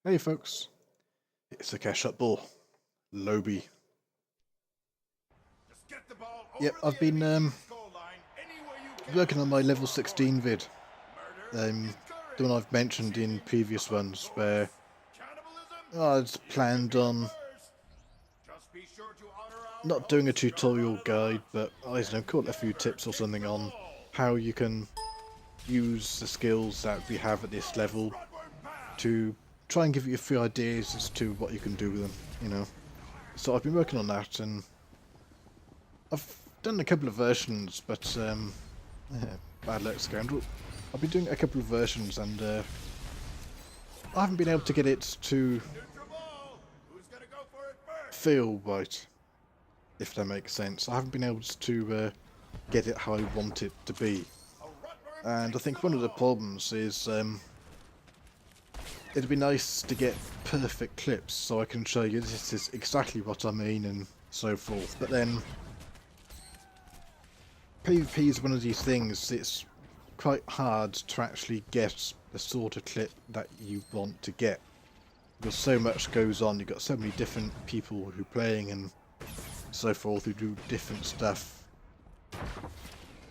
Hey folks, it's a cash up ball, Lobby. Yep, I've been working on my level 16 vid. The one I've mentioned in previous ones, where I'd planned on not doing a tutorial guide, but I don't know, call it a few tips or something on how you can use the skills that we have at this level to try and give you a few ideas as to what you can do with them. So I've been working on that, and I've done a couple of versions, but bad luck, scoundrel. I've been doing a couple of versions, and I haven't been able to get it to feel right, if that makes sense. I haven't been able to get it how I want it to be, and I think one of the problems is it'd be nice to get perfect clips so I can show you this is exactly what I mean and so forth, but then PvP is one of these things. It's quite hard to actually get the sort of clip that you want to get, because so much goes on. You've got so many different people who are playing and so forth who do different stuff.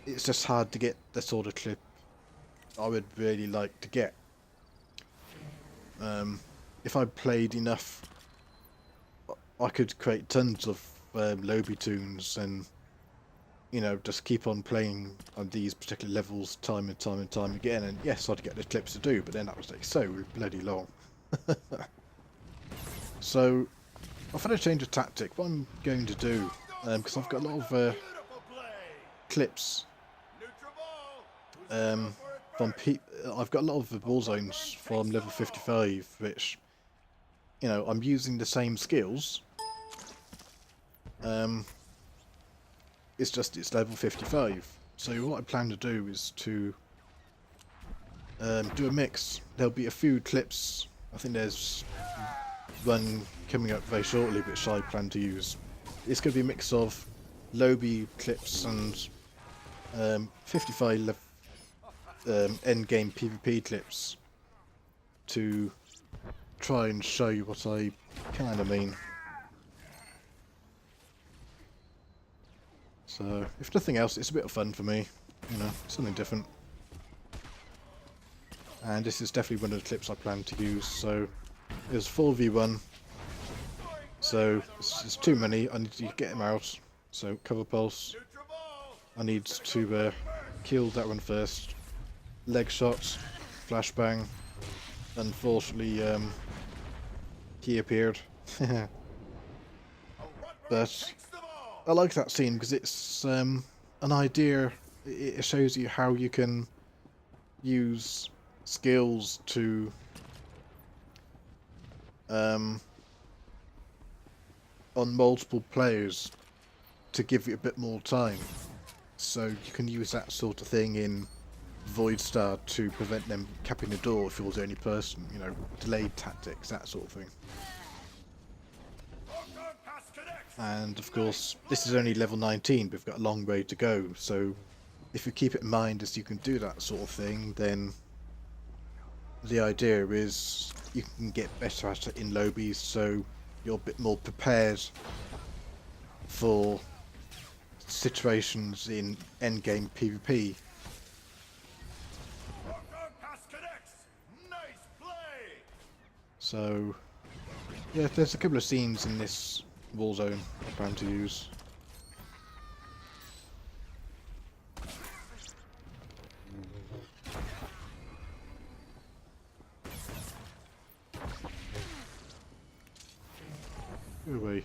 It's just hard to get the sort of clip I would really like to get. If I played enough, I could create tons of Lobby tunes and just keep on playing on these particular levels time and time and time again, and yes, I'd get the clips to do, but then that was like so bloody long. So I've had a change of tactic. What I'm going to do, because I've got a lot of clips I've got a lot of the ball zones from level 55, which I'm using the same skills. It's just it's level 55. So what I plan to do is to do a mix. There'll be a few clips. I think there's one coming up very shortly, which I plan to use. It's going to be a mix of Lobby clips and 55 endgame PvP clips to try and show you what I kind of mean. So, if nothing else, it's a bit of fun for me, something different. And this is definitely one of the clips I plan to use. So, there's 4v1. So, it's too many. I need to get them out. So, cover pulse. I need to kill that one first. Leg shots, flashbang. Unfortunately, he appeared. But I like that scene because it's an idea. It shows you how you can use skills to on multiple players to give you a bit more time. So you can use that sort of thing in Void Star to prevent them capping the door if you're the only person, delayed tactics, that sort of thing. And of course, this is only level 19, but we've got a long way to go, so if you keep it in mind as you can do that sort of thing, then the idea is you can get better at it in lobbies, so you're a bit more prepared for situations in endgame PvP. So, yeah, there's a couple of scenes in this wall zone I plan to use. Go away.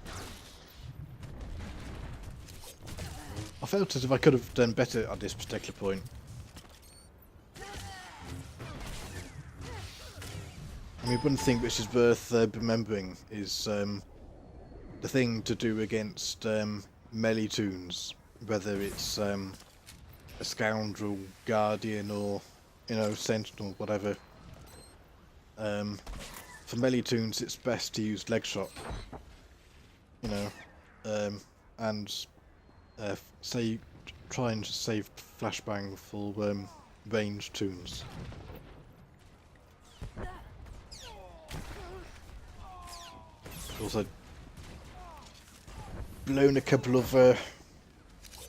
I felt as if I could have done better at this particular point. I mean, one thing which is worth remembering is the thing to do against melee tunes, whether it's a scoundrel, guardian, or sentinel, whatever. For melee tunes, it's best to use leg shot. And say try and save flashbang for range tunes. Also, blown a couple of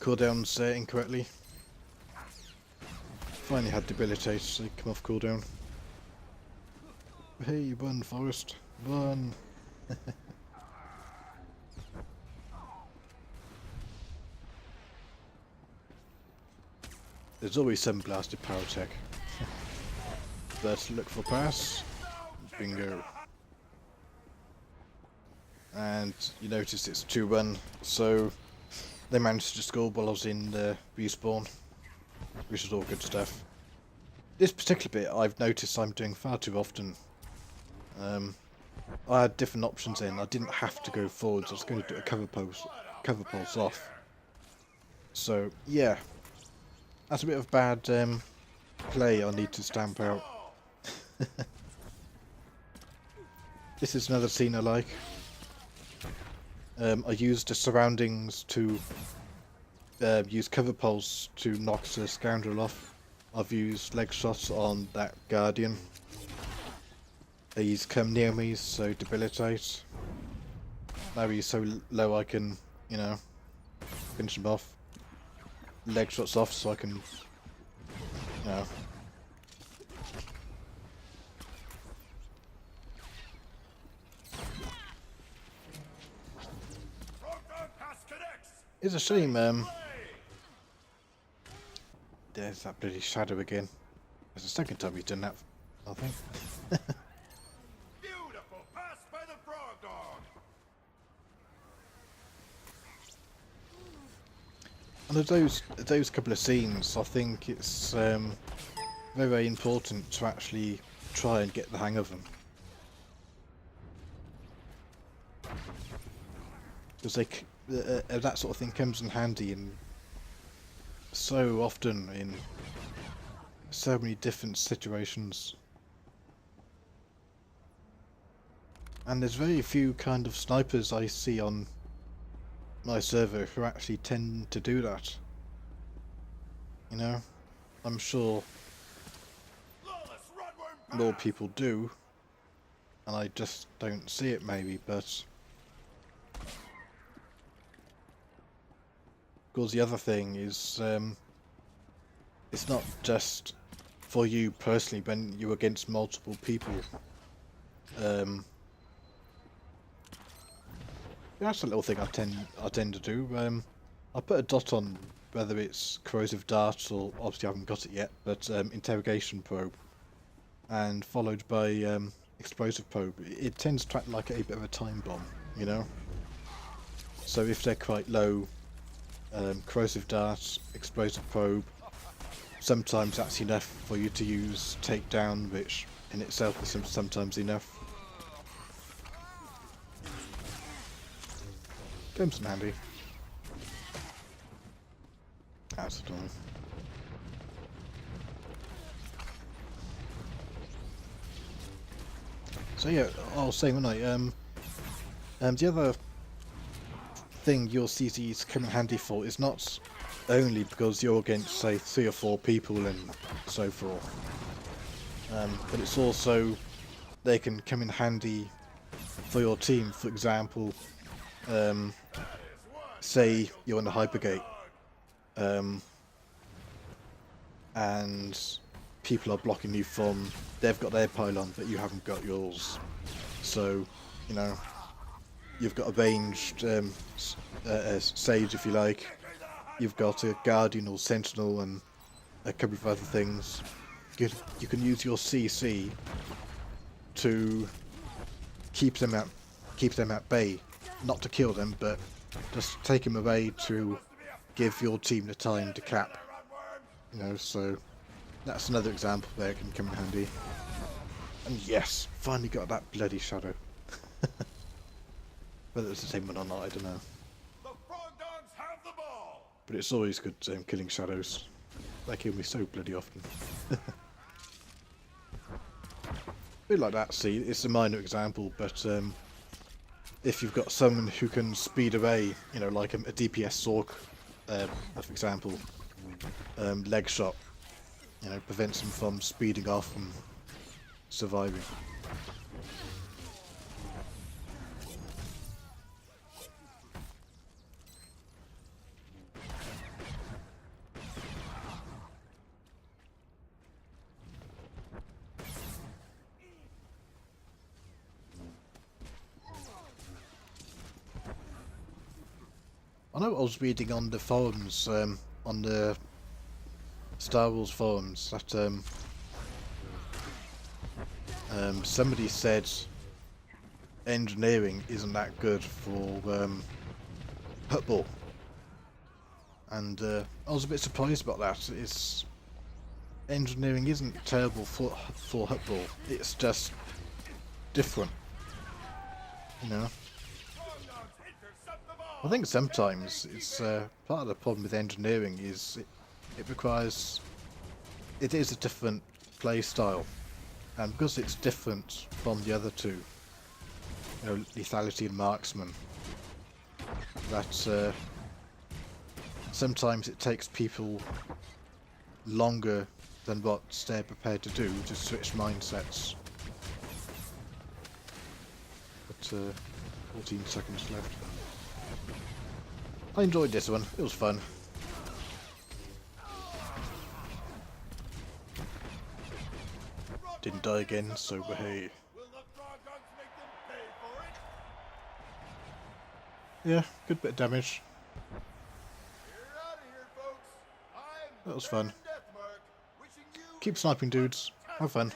cooldowns incorrectly. Finally had debilitate, so they come off cooldown. Hey, run, Forest, run! There's always some blasted power tech. Let's look for pass. Bingo. And you notice it's 2-1, so they managed to score while I was in the respawn, which is all good stuff. This particular bit I've noticed I'm doing far too often. I had different options in. I didn't have to go forwards. I was going to do a cover pulse off. So yeah, that's a bit of bad play I need to stamp out. This is another scene I like. I used the surroundings to use cover pulse to knock the scoundrel off. I've used leg shots on that guardian. He's come near me, so debilitate. Now he's so low I can, you know, finish him off. Leg shots off so I can, you know. It's a shame, there's that bloody shadow again. It's the second time he's done that, I think. Beautiful pass by the frog dog. And of those couple of scenes, I think it's very, very important to actually try and get the hang of them. Because that sort of thing comes in handy in so often in so many different situations. And there's very few kind of snipers I see on my server who actually tend to do that. You know, I'm sure more people do, and I just don't see it maybe, but of course the other thing is it's not just for you personally when you're against multiple people. That's a little thing I tend to do. I put a dot on whether it's corrosive dart or, obviously I haven't got it yet, but interrogation probe, and followed by explosive probe. It tends to act like a bit of a time bomb, you know. So if they're quite low, corrosive dart, explosive probe, sometimes that's enough for you to use takedown, which in itself is sometimes enough. Comes in handy. That's the time. So yeah, I was saying, wasn't I? The other thing your CCs come in handy for is not only because you're against, say, 3 or 4 people and so forth, but it's also they can come in handy for your team. For example, say you're in the hypergate, and people are blocking you from, they've got their pylon but you haven't got yours, so you know you've got a ranged sage, if you like, you've got a guardian or sentinel and a couple of other things. You can use your CC to keep them at bay, not to kill them, but just take them away to give your team the time to cap. You know, so that's another example where it can come in handy. And yes, finally got that bloody shadow. Whether it's the same one or not, I don't know. The frog dogs have the ball. But it's always good killing shadows. They kill me so bloody often. A bit like that, see, it's a minor example, but if you've got someone who can speed away, you know, like a DPS Sork, for example, leg shot, you know, prevents them from speeding off and surviving. I know I was reading on the forums, on the Star Wars forums, that somebody said engineering isn't that good for football, and I was a bit surprised about that. It's engineering isn't terrible for football. It's just different, you know. Strong dogs intercept the ball. I think sometimes it's part of the problem with engineering is it requires it is a different play style, and because it's different from the other two, you know, lethality and marksman, that sometimes it takes people longer than what they're prepared to do to switch mindsets. But 14 seconds left. I enjoyed this one, it was fun. Didn't die again, so hey. Will the frog dogs make them pay for it? Yeah, good bit of damage. You're out of here, folks. I'm That was fun. Deathmark, wishing you Keep sniping, dudes. Have fun.